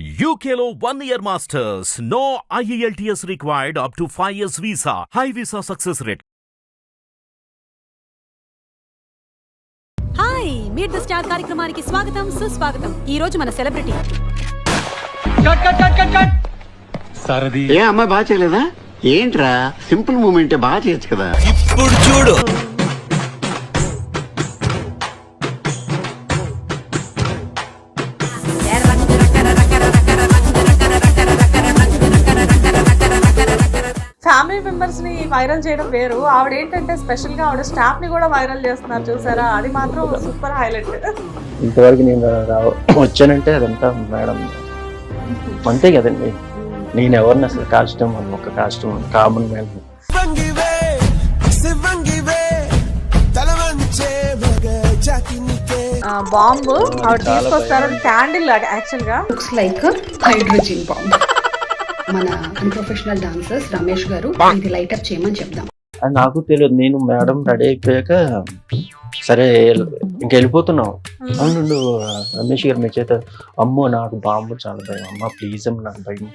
UKLO 1 year masters. No IELTS required up to 5 years visa. High visa success rate. Hi meet the star కార్యక్రమానికి స్వాగతం సుస్వాగతం. ఈ రోజు మన సెలబ్రిటీ సారథి ఏ అమ్మాయి బాగా చేయలేదా? ఏంట్రా సింపుల్ మూమెంట్ బాగా చేయొచ్చు కదా. ఇప్పుడు చూడు. ఫ్యామిలీ మెంబర్స్ ని వైరల్ చేయడం వేరు, ఆవిడ ఏంటంటే స్పెషల్ గా ఆవిడ స్టాఫ్ ని కూడా వైరల్ చేస్తున్నారు చూసారా, అది మాత్రం సూపర్ హైలైట్. ఇంతవరకు నేను వచ్చానంటే అదంతా మేడం అంతే కదండి. నేను ఎవరిని అసలు కాస్ట్యూమ్ ఒక కాస్ట్యూమ్ కామన్ మ్యాన్. బాంబు ఆవిడ తీసుకొస్తారు, క్యాండిల్ యాక్చువల్ గా లుక్స్ లైక్ హైడ్రోజన్ బాంబ్. మన అన్ప్రొఫెషనల్ డాన్సర్స్ రమేష్ గారు ఇది లైట్ అప్ చేయమని చెప్దాం. అది నాకు తెలియదు. నేను మేడం రెడీ అయిపోయాక సరే ఇంక వెళ్ళిపోతున్నావు అవును రమేష్ గారు మీ చేత అమ్మో నాకు బాంబు చాలా భయం అమ్మ ప్లీజ్ అమ్మ నాకు భయం.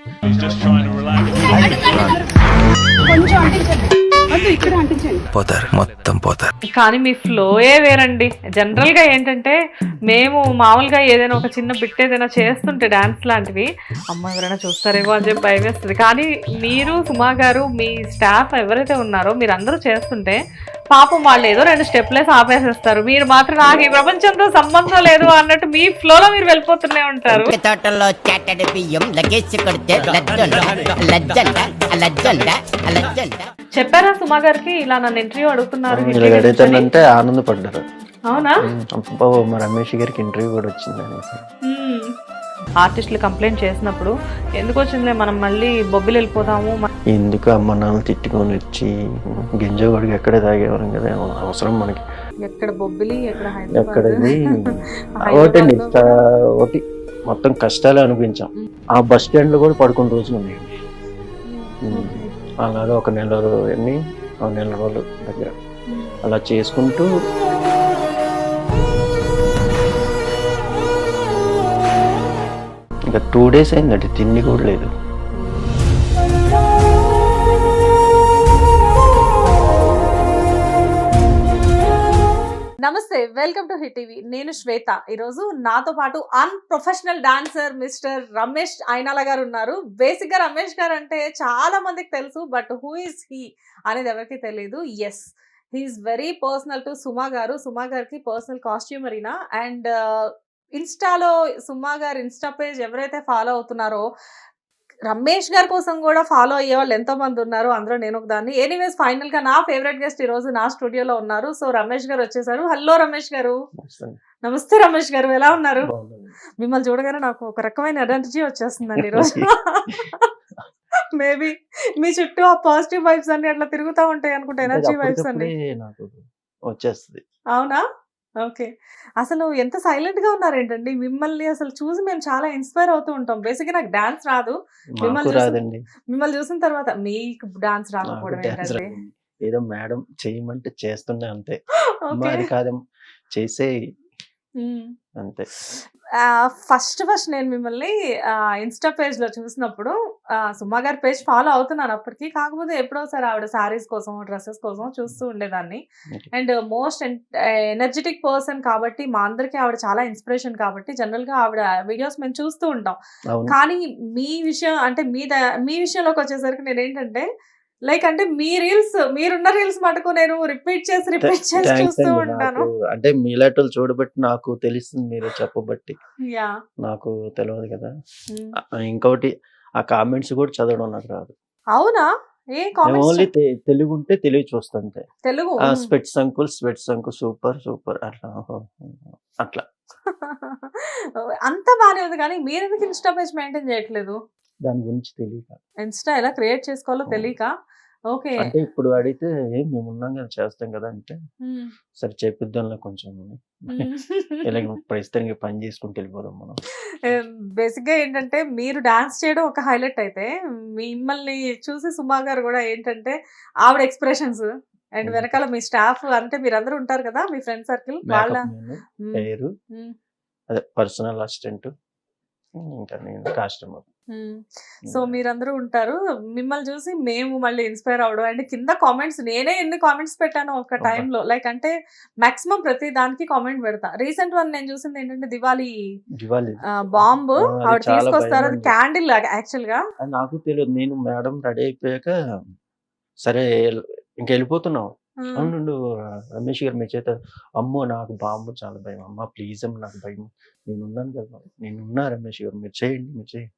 కొంచెం ఇక్కడ అంటించండి పోతారు మొత్తం పోతారు. కానీ మీ ఫ్లోయే వేరండి. జనరల్ గా ఏంటంటే మేము మామూలుగా ఏదైనా ఒక చిన్న బిట్ ఏదైనా చేస్తుంటే డాన్స్ లాంటివి అమ్మ ఎవరైనా చూస్తారేమో అని చెప్పి భయం వేస్తుంది. కానీ మీరు సుమా గారు మీ స్టాఫ్ ఎవరైతే ఉన్నారో మీరు అందరూ చేస్తుంటే పాపం వాళ్ళు ఏదో 2 స్టెప్లేసి ఆపేసేస్తారు, మీరు మాత్రం నాకు ఈ ప్రపంచంతో సంబంధం లేదు అన్నట్టు మీ ఫ్లోలో మీరు వెళ్ళిపోతూనే ఉంటారు. తోటలో చాటడి బియ్యం లగేజ్ కొడితే చెప్పారా సుమా గారికి ఇలా నన్ను ఇంటర్వ్యూ అడుగుతున్నారు? అడుగుతానంటే ఆనందపడ్డారు. అవునా? మా రమేష్ గారికి ఇంటర్వ్యూ కూడా వచ్చింది అనేసి. ఆర్టిస్టులు కంప్లైంట్ చేసినప్పుడు ఎందుకు వచ్చిందిలే మనం మళ్ళీ బొబ్బిలు వెళ్ళిపోతాము, ఎందుకు అమ్మ నాన్న తిట్టుకొని వచ్చి గింజగొడికి ఎక్కడే తాగేవారం కదా, అవసరం మనకి ఎక్కడ బొబ్బిలి ఎక్కడ ఎక్కడది ఒకటండి ఒకటి మొత్తం కష్టాలే అనిపించాం. ఆ బస్ స్టాండ్ లో కూడా పడుకున్న రోజులు ఉన్నాయి. అలాగా ఒక నెల రోజులు దగ్గర అలా చేసుకుంటూ ఇంకా 2 days అయిందండి, తిండి కూడా లేదు. నమస్తే, వెల్కమ్ టు హిట్ టీవీ. నేను శ్వేత. ఈరోజు నాతో పాటు unprofessional dancer mister Ramesh Ayinala గారు ఉన్నారు. బేసిక్ గా రమేష్ గారు అంటే చాలా మందికి తెలుసు, బట్ హూ ఇస్ హీ అనేది ఎవరికి తెలియదు. Yes, he is very personal to Suma garu. Suma గారికి పర్సనల్ కాస్ట్యూమరీనా అండ్ ఇన్స్టాలో సుమా గారు ఇన్స్టా పేజ్ ఎవరైతే ఫాలో అవుతున్నారో రమేష్ గారి కోసం కూడా ఫాలో అయ్యే వాళ్ళు ఎంతో మంది ఉన్నారు, అందులో నేను ఒక దాన్ని. ఎనీవేస్ ఫైనల్ గా నా ఫేవరెట్ గెస్ట్ ఈ రోజు నా స్టూడియోలో ఉన్నారు. సో రమేష్ గారు వచ్చేసారు. హలో రమేష్ గారు. నమస్తే రమేష్ గారు, ఎలా ఉన్నారు? మిమ్మల్ని చూడగానే నాకు ఒక రకమైన ఎనర్జీ వచ్చేస్తుందండి ఈరోజు. మేబీ మీ చుట్టూ ఆ పాజిటివ్ వైబ్స్ అన్ని అట్లా తిరుగుతూ ఉంటాయి అనుకుంటా, ఎనర్జీ వైబ్స్ అన్ని వచ్చేస్తుంది. అవునా? ఓకే. అసలు ఎంత సైలెంట్ గా ఉన్నారేంటండి? మిమ్మల్ని అసలు చూసి మేము చాలా ఇన్స్పైర్ అవుతూ ఉంటాం. బేసిక్ గా నాకు డాన్స్ రాదు, మిమ్మల్ని చూసిన తర్వాత మీకు డాన్స్ రాకపోవడం ఏంటంటే ఏదో మేడం చేయమంటే చేస్తుండే అంతే, మరి కాదు చేసే అంతే. ఫస్ట్ నేను మిమ్మల్ని ఇన్స్టా పేజ్ లో చూసినప్పుడు సుమా గారి పేజ్ ఫాలో అవుతున్నాను అప్పటికి. కాకపోతే ఎప్పుడోసారి ఆవిడ శారీస్ కోసం డ్రెస్సెస్ కోసం చూస్తూ ఉండేదాన్ని. అండ్ మోస్ట్ ఎనర్జెటిక్ పర్సన్ కాబట్టి మా అందరికి ఆవిడ చాలా ఇన్స్పిరేషన్ కాబట్టి జనరల్ గా ఆవిడ వీడియోస్ మేము చూస్తూ ఉంటాం. కానీ మీ విషయం అంటే మీ విషయంలోకి వచ్చేసరికి నేను ఏంటంటే లైక్ అంటే మీరున్న రీల్స్ మటుకు నేను రిపీట్ చేసి చూస్తూ ఉంటాను. అంటే మీలాటోళ్ళు చూడబట్టి నాకు తెలుస్తుంది, మీరు చెప్పబట్టి నాకు తెలియదు కదా. ఇంకొకటి ఆ కామెంట్స్ కూడా చదవడం నాకు రాదు. అవునా? ఓన్లీ తెలుగు ఉంటే తెలుగు చూస్తుంటే తెలుగు స్వెట్స్ అంకుల్ సూపర్ సూపర్ అట్లా అంతా బానే ఉంది. కానీ మీరు ఎందుకు ఇన్స్టా పేజ్ మెయింటైన్ చేయట్లేదు? దాని గురించి తెలియక, ఇన్స్టా ఎలా క్రియేట్ చేసుకోవాలో తెలియక. ఓకే. అంటే ఇప్పుడు అడిగితే మేము ఉన్నాం కదా చేస్తాం కదా అంటే సరే చేపిద్దాంలో కొంచెం ఇలా ప్రస్తుతానికి పని చేసుకుంటూ వెళ్ళిపోదాం మనం. బేసిక్ గా ఏంటంటే మీరు డాన్స్ చేయడం ఒక హైలైట్ అయితే మిమ్మల్ని చూసి సుమా గారు కూడా ఏంటంటే ఆవిడ ఎక్స్ప్రెషన్స్ అండ్ వెనకాల మీ స్టాఫ్ అంటే మీరందరూ ఉంటారు కదా మీ ఫ్రెండ్ సర్కిల్ వాళ్ళ పేరు అదే పర్సనల్ అసిస్టెంట్ ఇంకా నేను కస్టమర్. సో మీరందరూ ఉంటారు. మిమ్మల్ని చూసి మేము మళ్ళీ ఇన్స్పైర్ అవ్వడం అండ్ కింద కామెంట్స్ నేనే ఎన్ని కామెంట్స్ పెట్టాను ఒక అబ్బా! టైంలో. లైక్ అంటే మాక్సిమం ప్రతి దానికి కామెంట్ పెడతా. రీసెంట్ వన్ నేను చూసింది ఏంటంటే దివాళీ దివాళీ బాంబ్ అది ఆవిడ చాలా తీసుకొస్తారు. అది భయమండి. క్యాండిల్ యాక్చువల్ గా. అది నాకు తెలియదు. నేను మేడం రెడీ అయిపోయాక సరే ఇంక వెళ్ళిపోతున్నాం. అవునుండు రమేష్ గారు మీ చేత అమ్మో నాకు బాంబు చాలా భయం అమ్మ ప్లీజ్ అమ్మ నాకు భయం నేనున్నాను కదా నేనున్నా రమేష్ గారు మీరు చేయండి మీరు చేయండి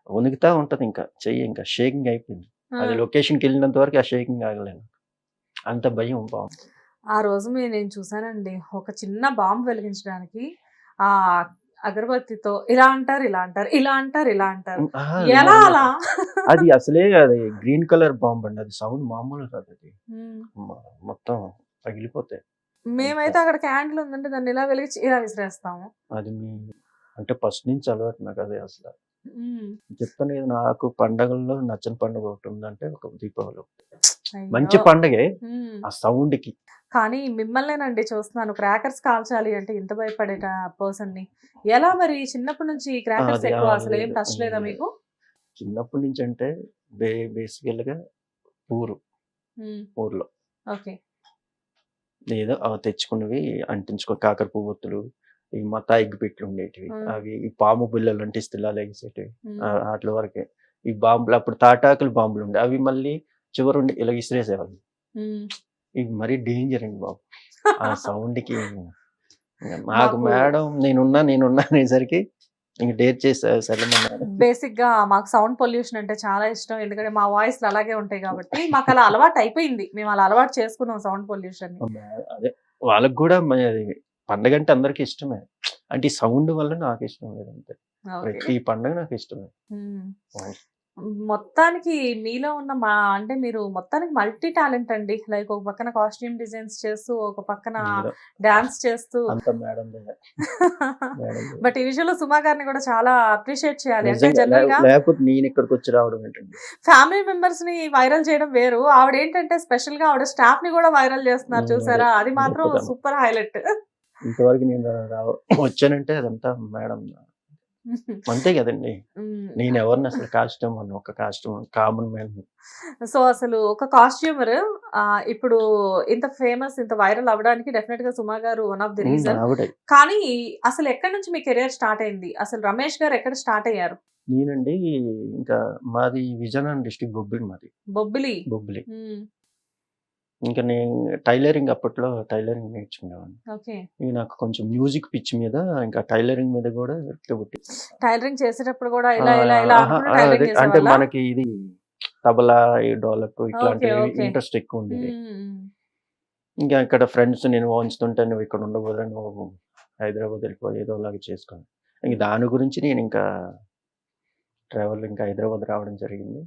వణుకుతా ఉంటది ఇంకా చెయ్యి ఇంకా షేకింగ్ అయిపోయింది. అది లొకేషన్కి వెళ్ళినంత వరకు ఆ షేకింగ్ ఆగలేను అంత భయం బాంబు. ఆ రోజు నేను చూసానండి ఒక చిన్న బాంబు వెలిగించడానికి ఆ అగరబత్తితో ఇలా అంటారు ఇలా అంటారు ఇలా అంటారు ఇలా అంటారు ఆహా, ఎలా అలా. అది అసలే అది గ్రీన్ కలర్ బాంబు అండి. అది సౌండ్ మామూలు కాదు. అది మొత్తం పగిలిపోతాయి. మేమైతే అక్కడ క్యాండిల్ ఉందంటే దాన్ని ఇలా వెలిగించి ఇలా విసిరేస్తాము. అది మీ అంటే ఫస్ట్ నుంచి అలవాటు నాకు అదే అసలు చెప్తాను కదా. నాకు పండగల్లో నచ్చని పండుగ ఒకటి ఉందంటే ఒక దీపావళి ఒకటి. మంచి అయ్యో. పండగే ఉమ్. ఆ సౌండ్ కి. కానీ మిమ్మల్నేనండి చూస్తున్నాను క్రాకర్స్ కాల్చాలి అంటే ఇంత భయపడే పర్సన్ ని ఎలా మరి చిన్నప్పటి నుంచి క్రాకర్స్ అది ఎక్కువ అసలు ఏం లేదు, టచ్ లేదా లేదు. మీకు? చిన్నప్పటి నుంచి అంటే బేసికల్ గా ఊర్లో ఓకే. ఏదో అవి తెచ్చుకున్నవి అంటించుకో కాకర పువ్వొత్తులు ఈ మతా ఎగ్గు పెట్లు ఉండేటివి అవి ఈ పాము బిల్లలు అంటిస్తే ఇలా లేసేటివి వాటి వరకే. ఈ బాంబులు అప్పుడు తాటాకులు బాంబులు ఉండే అవి మళ్ళీ చివరుండి ఇలా విసిరేసేవాళ్ళు. ఇవి మరీ డేంజర్ అండి బాబు. ఆ సౌండ్ కి నాకు మేడం నేనున్నా అనేసరికి ఇంక డేర్ చేసి సరేమన్నారు. బేసిక్ గా మాకు సౌండ్ పొల్యూషన్ అంటే చాలా ఇష్టం. ఎందుకంటే మా వాయిస్ అలాగే ఉంటాయి కాబట్టి మాకు అలా అలవాటు అయిపోయింది. మేము అలా అలవాటు చేసుకున్నాం సౌండ్ పొల్యూషన్. అదే వాళ్ళకి కూడా అది పండగ అంటే అందరికి ఇష్టమే. అంటే ఈ సౌండ్ వల్ల నాకు ఇష్టం లేదంతే. ప్రతి పండగ నాకు ఇష్టమే. మొత్తానికి మీలో ఉన్న అంటే మీరు మొత్తానికి మల్టీ టాలెంట్ అండి. లైక్ ఒక పక్కన కాస్ట్యూమ్ డిజైన్స్ చేస్తూ ఒక పక్కన డాన్స్ చేస్తూ అంత మేడం బట్ ఈ విషయంలో సుమా గారిని కూడా చాలా అప్రిషియేట్ చేయాలి. అంటే జనరల్ గా లేకపోతే నేను ఇక్కడికి వచ్చి రావడం ఏంటండి. ఫ్యామిలీ మెంబర్స్ ని వైరల్ చేయడం వేరు. ఆవిడ ఏంటంటే స్పెషల్ గా ఆవిడ స్టాఫ్ ని కూడా వైరల్ చేస్తున్నారు చూసారా. అది మాత్రం సూపర్ హైలైట్. ఇంతవరకు నేను వచ్చానంటే అదంతా మేడం అంతే కదండి. నేను ఎవరిని అసలు కాస్ట్యూమ్ అని ఒక కాస్ట్యూమ్ కామన్ మ్యాన్. సో అసలు ఒక కాస్ట్యూమర్ ఇప్పుడు ఇంత ఫేమస్ ఇంత వైరల్ అవ్వడానికి డెఫినెట్ గా సుమా గారు వన్ ఆఫ్ ది రీజన్. కానీ అసలు ఎక్కడి నుంచి మీ కెరియర్ స్టార్ట్ అయింది? అసలు రమేష్ గారు ఎక్కడ స్టార్ట్ అయ్యారు? నేనండి ఇంకా మాది విజయనగరం డిస్ట్రిక్ట్ బొబ్బిలి. మాది బొబ్బిలి. ఇంకా నేను టైలరింగ్ అప్పట్లో టైలరింగ్ నేర్చుకునేవాడిని. ఓకే. నాకు కొంచెం మ్యూజిక్ పిచ్ మీద ఇంకా టైలరింగ్ మీద కూడా టైలరింగ్ చేసేటప్పుడు కూడా ఇలా ఇలా ఇలా టైలరింగ్ అంటే చేసేవాళ్ళా? మనకి ఇది తబలా డోలక్ ఇట్లాంటివి ఓకే. ఇంట్రెస్ట్ ఎక్కువ ఉండేది. ఇంకా ఇక్కడ ఫ్రెండ్స్ నేను వాంచుతుంటే నువ్వు ఇక్కడ ఉండబోదా నువ్వు హైదరాబాద్ వెళ్ళిపో ఏదో లాగా చేసుకొని ఇంక దాని గురించి నేను ఇంకా ట్రావెల్ ఇంకా హైదరాబాద్ రావడం జరిగింది.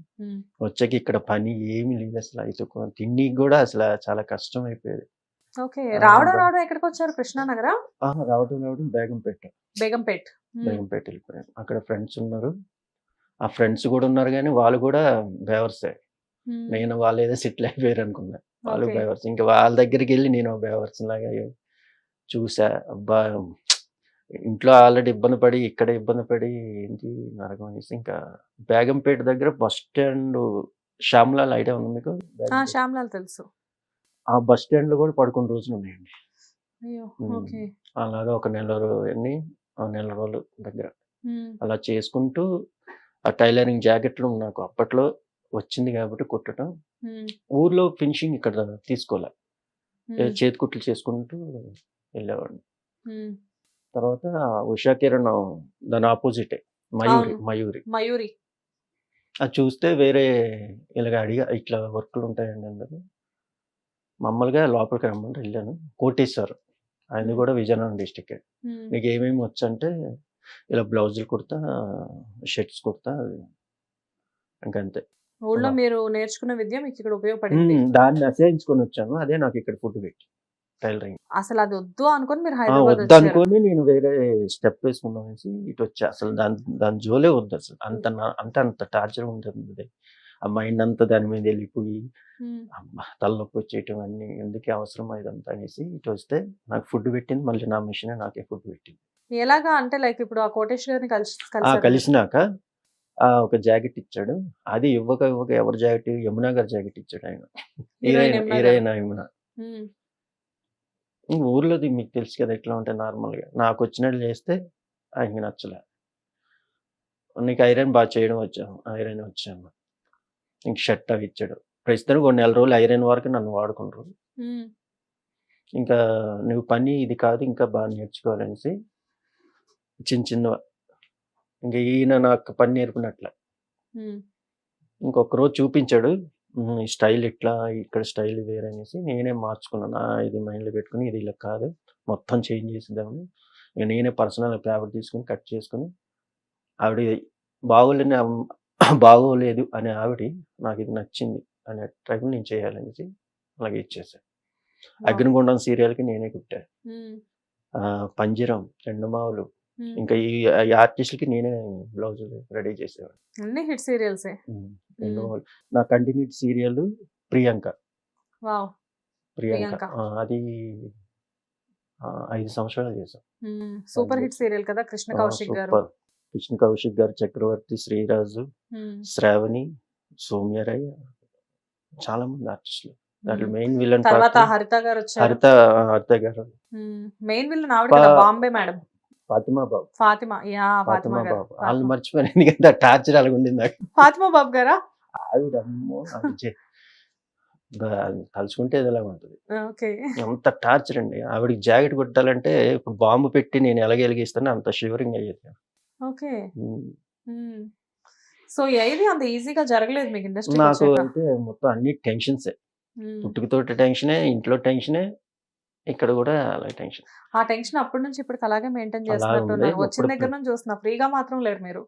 వచ్చాక ఇక్కడ పని ఏమి లేదు అసలు. అయితే తిండికి కూడా అసలు చాలా కష్టం అయిపోయేది. ఓకే. రావడం ఎక్కడికి వచ్చారు? కృష్ణానగరా? రావడం బేగంపేట వెళ్ళిపోయాను. అక్కడ ఫ్రెండ్స్ ఉన్నారు. ఆ ఫ్రెండ్స్ కూడా ఉన్నారు కానీ వాళ్ళు కూడా బేవర్సే. నేను వాళ్ళు ఏదో సెటిల్ అయిపోయారు అనుకున్నా. వాళ్ళు బేవర్స్. ఇంకా వాళ్ళ దగ్గరికి వెళ్ళి నేను బేవర్స్ లాగా చూసా. అబ్బా ఇంట్లో ఆల్రెడీ ఇబ్బంది పడి ఇక్కడ ఇబ్బంది పడి ఏంటి నరకం అనేసి ఇంకా బేగంపేట దగ్గర బస్ స్టాండ్ శ్యామ్లాల్ ఐడియా ఉంది మీకు? శ్యామ్లాల్ తెలుసు. ఆ బస్ స్టాండ్ లో కూడా పడుకున్న రోజులు ఉన్నాయండి. ఓకే. అలాగా ఒక నెల రోజులు దగ్గర అలా చేసుకుంటూ ఆ టైలరింగ్ జాకెట్లు నాకు అప్పట్లో వచ్చింది కాబట్టి కుట్టడం. ఊర్లో ఫినిషింగ్ ఇక్కడ తీసుకోలే. చేతి కుట్లు చేసుకుంటూ వెళ్ళేవాడిని. తర్వాత ఉషా కిరణ్ దాని ఆపోజిటే మయూరి. అది చూస్తే వేరే ఇలాగ అడిగా ఇట్లా వర్క్లు ఉంటాయండి అందరు. మామూలుగా లోపలికి రమ్మంటే వెళ్ళాను. కోటేశ్వర్ ఆయన కూడా విజయనగరం డిస్టిక్. నీకు ఏమేమి వచ్చంటే ఇలా బ్లౌజులు కుడతా షర్ట్స్ కుడతా ఇంకంతే. ఊళ్ళో మీరు నేర్చుకున్న విద్య మీకు ఇక్కడ ఉపయోగపడింది. దాన్ని అసహించుకొని వచ్చాను. అదే నాకు ఇక్కడ ఫుడ్ పెట్టి టైలరింగ్. అసలు అది వద్దు అనుకుని మీరు హైదరాబాద్ వద్దు అనుకొని నేను వేరే స్టెప్ వేసుకుందాం అనేసి ఇటు వచ్చా. అసలు దాని జోలే వద్దు అసలు. అంత టార్చర్ ఉంటుంది. ఆ మైండ్ అంతా దాని మీద వెళ్ళిపోయి తలనొప్పి వచ్చేయటం అన్ని ఎందుకే అవసరం ఇదంతా అనేసి ఇటు వస్తే నాకు ఫుడ్ పెట్టింది. మళ్ళీ నా మిషన్ నాకే ఫుడ్ పెట్టింది. ఎలాగా అంటే లైక్ ఇప్పుడు ఆ కోటేష్ గారిని కలిసారు. కలిసినాక ఒక జాకెట్ ఇచ్చాడు. అది ఇవ్వక ఎవరి జాకెట్, యమున గారి జాకెట్ ఇచ్చాడు ఆయన. హీరోయిన్ యమున. ఊర్లోది మీకు తెలుసు కదా ఎట్లా ఉంటాయి నార్మల్గా. నాకు వచ్చినట్లు చేస్తే ఆయనకి నచ్చలే. నీకు ఐరన్ బాగా చేయడం ఐరన్ వచ్చాను. ఇంక షర్ట్ అవి ఇచ్చాడు. ప్రస్తుతానికి కొన్ని నెల రోజులు ఐరన్ వరకు నన్ను వాడుకుంటారు. ఇంకా నువ్వు పని ఇది కాదు ఇంకా బాగా నేర్చుకోవాలనేసి చిన్న ఇంకా ఈయన నాకు పని నేర్పినట్లే. ఇంకొక రోజు చూపించాడు ఈ స్టైల్ ఇట్లా, ఇక్కడ స్టైల్ వేరే అనేసి నేనే మార్చుకున్నాను. ఇది మైండ్లో పెట్టుకుని ఇది ఇలా కాదు మొత్తం చేంజ్ చేసేద్దామని ఇక నేనే పర్సనల్ పేపర్ తీసుకుని కట్ చేసుకుని ఆవిడ బాగోలేదు అనే ఆవిడ నాకు ఇది నచ్చింది అనే టైంలో నేను చేయాలనేసి అలాగే ఇచ్చేసాను. అగ్నిగుండం సీరియల్కి నేనే కుట్టాను. పంజరం, ఎండమావులు, ఇంకా ఈ ఆర్టిస్టులకి నేనే బ్లౌజ్ రెడీ చేసేవాడు. అన్ని హిట్ సీరియల్సే. నా కంటిన్యూడ్ సీరియల్ ప్రియాంక. అది 5 సంవత్సరాలు చేశాం. సూపర్ హిట్ సీరియల్ కదా. కృష్ణ కౌశిక్ గారు, చక్రవర్తి, శ్రీరాజు, శ్రావణి, సౌమ్యరాయ్, చాలా మంది ఆర్టిస్టులు. దాంట్లో మెయిన్ విలన్ తర్వాత హరిత గారు వచ్చారు. హరిత గారు మెయిన్ విలన్ ఆవిడ కదా, బాంబే మేడం. ఫాతిమా బాబు. ఫాతిమా బాబు వాళ్ళు మర్చిపోయాను ఎందుకంటే టార్చర్ అలాగ ఉంది నాకు. ఫాతిమా బాబు గారా? ఆవిడ అమ్మో తలుచుకుంటే ఇది ఎలాగ ఉంటుంది. ఎంత టార్చర్ అండి. ఆవిడకి జాకెట్ కుట్టాలంటే ఇప్పుడు బాంబు పెట్టి నేను ఎలాగెలిగిస్తాను అంత షివరింగ్ అయ్యేది. ఓకే. సో ఏది అంత ఈజీగా జరగలేదు మీకు ఇండస్ట్రీ? నాకు అంటే మొత్తం అన్ని టెన్షన్సే. పుట్టుకతోటి టెన్షనే, ఇంట్లో టెన్షనే, ఇక్కడ కూడా అలాగే టెన్షన్. ఆ టెన్షన్ అప్పటి నుంచి ఇప్పటికి అలాగే మెయింటైన్ చేస్తున్నట్టున్నారు. వచ్చిన దగ్గర నుంచి చూస్తున్నా ఫ్రీగా మాత్రం లేరు మీరు.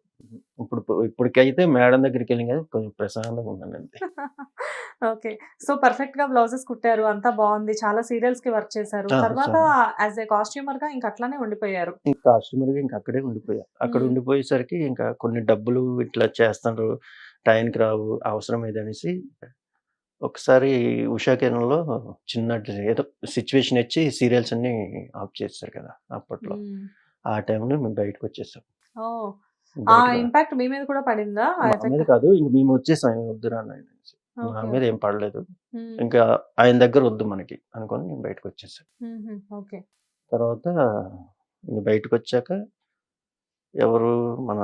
ఇప్పటికైతే మేడం దగ్గరికి వెళ్ళి కదా కొంచెం ప్రశాంతంగా ఉన్నాను అంతే. ఓకే. సో పర్ఫెక్ట్ గా బ్లౌజెస్ కుట్టారు, అంతా బాగుంది. చాలా సీరియల్స్ కి వర్క్ చేశారు. తర్వాత యాజ్ ఏ కాస్ట్యూమర్ గా ఇంకా అట్లానే ఉండిపోయారు. కాస్ట్యూమర్ గా ఇంకా అక్కడే ఉండిపోయా. అక్కడ ఉండిపోయేసరికి ఇంకా కొన్ని డబ్బులు ఇట్లా చేస్తారు, టైంకి రావు, అవసరం ఏదనేసి ఒకసారి ఉషా కిరణ్లో చిన్న ఏదో సిచ్యువేషన్ వచ్చి సీరియల్స్ అన్ని ఆఫ్ చేస్తారు కదా అప్పట్లో. ఆ టైంలో మేము బయటకు వచ్చేసాం. ఇంపాక్ట్ మీ మీద కూడా పడిందా? మీద కాదు, ఇంక మేము వచ్చేసాం వద్దురా అనేసి. నా మీద ఏం పడలేదు. ఇంకా ఆయన దగ్గర వద్దు మనకి అనుకొని నేను బయటకు వచ్చేసాను. తర్వాత ఇంక బయటకు వచ్చాక ఎవరు మన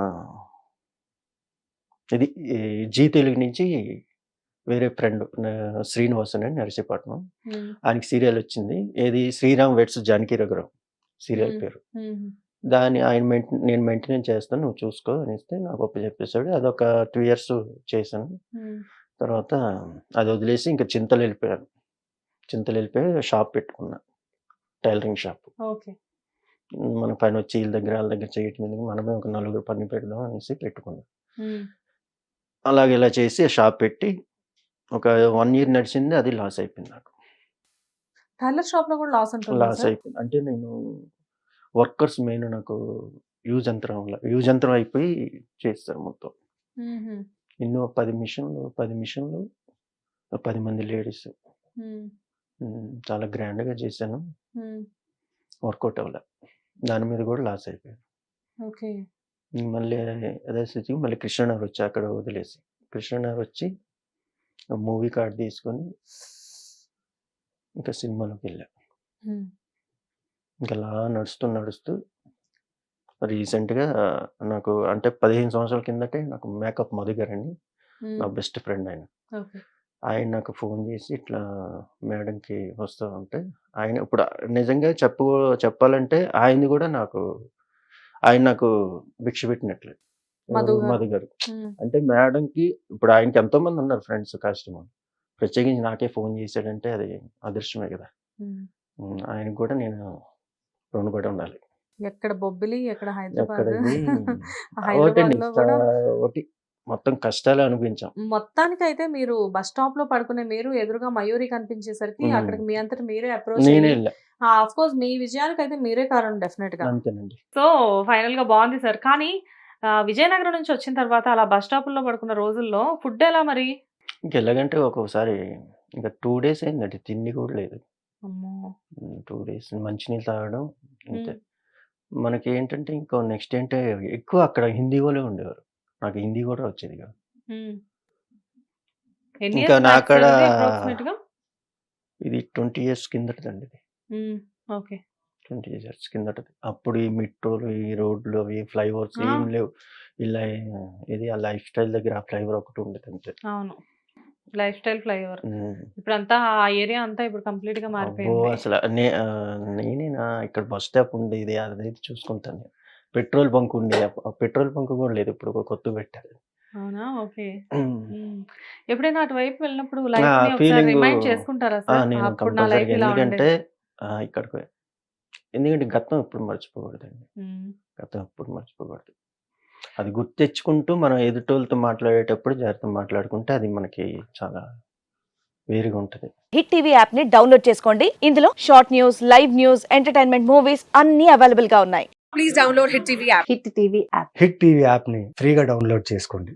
ఇది జీ తెలుగు నుంచి వేరే ఫ్రెండ్ శ్రీనివాసన్ అని నరసీపట్నం, ఆయనకి సీరియల్ వచ్చింది. ఏది శ్రీరామ్ వెట్స్ జానకి రఘురామ్ సీరియల్ పేరు. దాన్ని నేను మెయింటెనెన్స్ చేస్తాను, నువ్వు చూసుకో అనేస్తే నాకు ఒప్ప చెప్పేశాడు. అదొక 2 years చేశాను. తర్వాత అది వదిలేసి ఇంకా చింతలు వెళ్ళిపోయి షాప్ పెట్టుకున్నా, టైలరింగ్ షాప్. మన పని వచ్చి వీళ్ళ దగ్గర చేయటం ఎందుకు, మనమే ఒక 4 పని పెడదాం అనేసి పెట్టుకున్నాం. అలాగే ఇలా చేసి షాప్ పెట్టి ఒక 1 year నడిచింది. అది లాస్ అయిపోయింది నాకు. టైలర్ షాప్ లో కూడా లాస్ అయిపోయింది. అంటే నేను వర్కర్స్ మెయిన్ నాకు యూజ్ యంత్రం అయిపోయి చేస్తారు మొత్తం. ఎన్నో 10 మిషన్లు 10 మంది లేడీస్. చాలా గ్రాండ్ గా చేశాను. వర్కౌట్ అవ్వలే. దాని మీద కూడా లాస్ అయిపోయాను. మళ్ళీ అదే స్థితికి మళ్ళీ కృష్ణనగర్ వచ్చి అక్కడ వదిలేసి కృష్ణనగర్ వచ్చి మూవీ కార్డ్ తీసుకొని ఇంకా సినిమాలోకి వెళ్ళా. ఇంకా అలా నడుస్తూ రీసెంట్గా నాకు అంటే 15 సంవత్సరాల కిందటే నాకు మేకప్ మధు గారు అని నా బెస్ట్ ఫ్రెండ్ ఆయన నాకు ఫోన్ చేసి ఇట్లా మేడంకి వస్తా ఉంటే ఆయన ఇప్పుడు నిజంగా చెప్పాలంటే ఆయనది కూడా ఆయన నాకు భిక్ష పెట్టినట్లే మధు గారు. అంటే మేడంకి ఇప్పుడు ఆయనకి ఎంతో మంది ఉన్నారు ఫ్రెండ్స్ కస్టమర్, ప్రత్యేకించి నాకే ఫోన్ చేశాడంటే అది అదృష్టమే కదా. ఆయనకు కూడా నేను రుణపడి ఉండాలి. ఎక్కడ బొబ్బిలి, ఎక్కడ హైదరాబాద్, ఒకటి మొత్తం కష్టాలు అనిపించాం. మొత్తానికి అయితే మీరు బస్ స్టాప్ లో పడుకునే మీరు ఎదురుగా మయూరి కనిపించేసరికి అక్కడికి మీ అంతటి మీరే అప్రోచ్. ఆఫ్ కోర్స్ మీ విజయానికి అయితే మీరే కారణం డెఫినెట్ గా. అంతేనండి. సో ఫైనల్ గా బాగుంది సార్. కానీ విజయనగరం నుంచి వచ్చిన తర్వాత అలా బస్ స్టాప్ లో పడుకున్న రోజుల్లో ఫుడ్ ఎలా మరి? ఇంకెలాగంటే ఒక్కొక్కసారి ఇంకా 2 days అయిందండి, తిండి కూడా లేదు. 2 days మంచినీళ్ళు తాగడం అంతే. మనకి ఏంటంటే ఇంకో నెక్స్ట్ ఏంటంటే ఎక్కువ అక్కడ హిందీ వాళ్ళే ఉండేవారు. నాకు హిందీ కూడా వచ్చేది కాదు. ఎన్ని ఇంకా ఇయర్స్ నా బ్యాక్ అక్కడ అప్రాక్సిమేట్ గా? ఇది 20 ఇయర్స్ కిందటదండి ఇది. ఓకే. 20 ఇయర్స్ కిందటది. అప్పుడు ఈ మెట్రోలు, ఈ రోడ్లు, అవి ఫ్లైఓవర్స్ ఆ, ఏం లేవు. ఇలా ఇది ఆ లైఫ్ స్టైల్ దగ్గర ఆ ఫ్లైఓవర్ ఒకటి ఉండేది అంతే. అవును, లైఫ్ స్టైల్ ఫ్లైఓవర్. ఉమ్. ఇప్పుడు అంతా ఆ ఏరియా అంతా ఇప్పుడు కంప్లీట్ గా అబ్బో మారిపోయింది. అసలు నేనేనా ఇక్కడ బస్ స్టాప్ ఉండేది అదైతే చూసుకుంటాను నేను. పెట్రోల్ బంక్ ఉండేది. పెట్రోల్ బంక్ కూడా లేదు, ఇప్పుడు ఒక కొత్త పెట్టారు. అవునా? ఓకే. ఉమ్. ఎప్పుడైనా అటువైపు వెళ్ళినప్పుడు ఆ లైఫ్ ని ఒకసారి ఫీలింగ్ రిమైండ్ చేసుకుంటారా సార్? నేను అప్పుడు నా కంపల్సరీగా, లైఫ్ ఇలా ఎందుకంటే ఉండేది. ఇక్కడికి ఎందుకంటే గతం ఎప్పుడు మర్చిపోకూడదండి. ఉమ్, గతం ఎప్పుడు మర్చిపోకూడదు. అది గుర్తు తెచ్చుకుంటూ మనం ఎదుటోళ్ళతో మాట్లాడేటప్పుడు జాగ్రత్తగా మాట్లాడుకుంటే అది మనకి చాలా వేరుగా ఉంటది. హిట్ టీవీ యాప్ ని డౌన్లోడ్ చేసుకోండి. ఇందులో short news, live news, entertainment movies అన్ని అవైలబుల్ గా ఉన్నాయి. హిట్ టీవీ యాప్ ని ఫ్రీగా డౌన్లోడ్ చేసుకోండి.